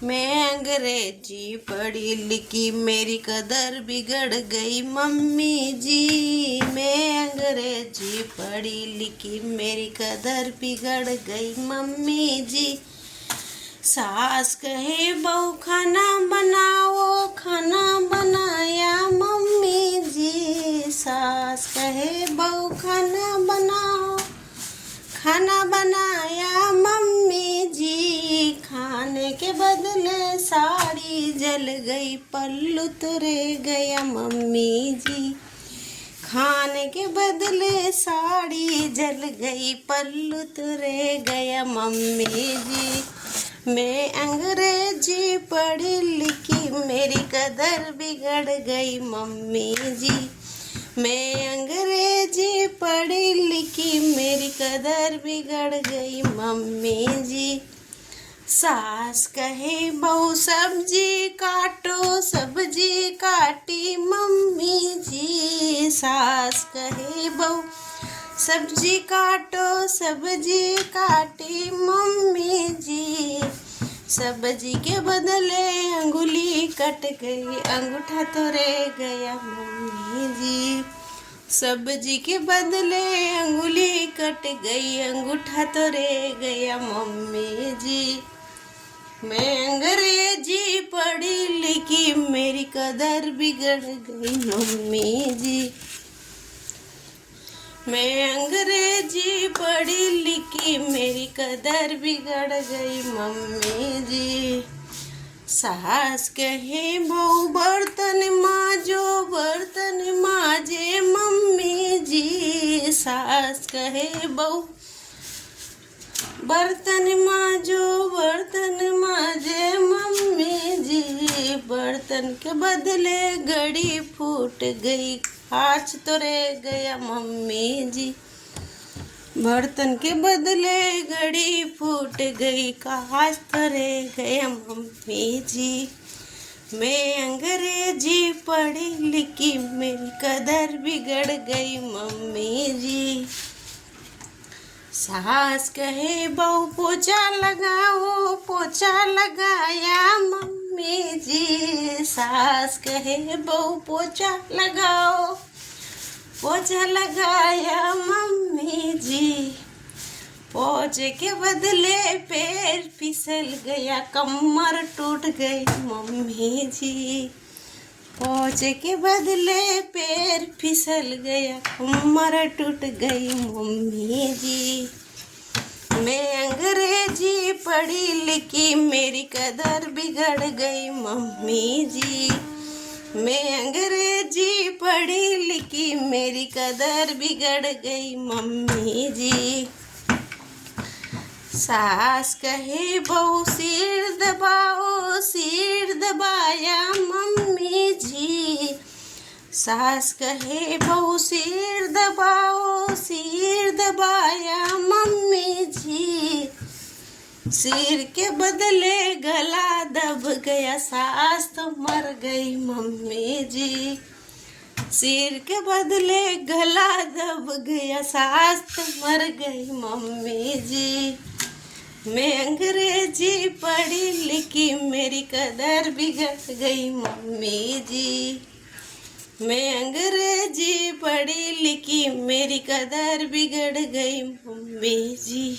मैं अंग्रेजी पढ़ी लिखी मेरी कदर बिगड़ गई मम्मी जी। मैं अंग्रेजी पढ़ी लिखी मेरी कदर बिगड़ गई मम्मी जी। सास कहे बहू खाना बनाओ, खाना बनाया मम्मी जी। सास कहे बहू खाना बनाओ, खाना बनाया मम्मी जी। खाने के बदले साड़ी जल गई, पल्लू तो रह गया मम्मी जी। खाने के बदले साड़ी जल गई, पल्लू तो रह गया मम्मी जी। मैं अंग्रेजी पढ़ी लिखी मेरी कदर बिगड़ गई मम्मी जी। मैं अंग्रेजी पढ़ी लिखी मेरी कदर बिगड़ गई मम्मी जी। सास कहे बहू सब्जी काटो, सब्जी काटी मम्मी जी। सास कहे बहू सब्जी काटो, सब्जी काटी मम्मी जी। सब्जी के बदले अंगुली कट गई, अंगूठा तो रह गया मम्मी जी। सब्जी के बदले अंगुली कट गई, अंगूठा तो रह गया मम्मी जी। मैं अंग्रेजी पढ़ी लिखी मेरी कदर बिगड़ गई मम्मी जी। मैं अंग्रेजी पढ़ी लिखी मेरी कदर बिगड़ गई मम्मी जी। सास कहे बहू बर्तन मांजो, बर्तन मांजे मम्मी जी। सास कहे बहू बर्तन मांजो, बर्तन मांजे मम्मी जी। बर्तन के बदले घड़ी फूट गई, कांच तो रह गया मम्मी जी। बर्तन के बदले घड़ी फूट गई, कांच तो रह गया मम्मी जी। मैं अंग्रेजी पढ़ी लिखी मेरी कदर बिगड़ गई मम्मी जी। सास कहे बहू पोछा लगाओ, पोछा लगाया मम्मी जी। सास कहे बहू पोछा लगाओ, पोछा लगाया मम्मी जी। पोछे के बदले पैर फिसल गया, कमर टूट गई मम्मी जी। पोछे के बदले पैर फिसल गया, कमर टूट गई मम्मी जी। मैं अंग्रेजी पढ़ी लिखी मेरी कदर बिगड़ गई मम्मी जी। मैं अंग्रेजी पढ़ी लिखी मेरी कदर बिगड़ गई मम्मी जी। सास कहे बहू सिर दबाओ, सिर दबाया मम्मी जी। सास कहे बहू सिर दबाओ, सिर दबाया मम्मी जी। सिर के बदले गला दब गया, सास तो मर गई मम्मी जी। सिर के बदले गला दब गया, सास तो मर गई मम्मी जी। मैं अंग्रेजी पढ़ी लिखी मेरी कदर बिगड़ गई मम्मी जी। मैं अंग्रेजी पढ़ी लिखी मेरी कदर बिगड़ गई मम्मी जी।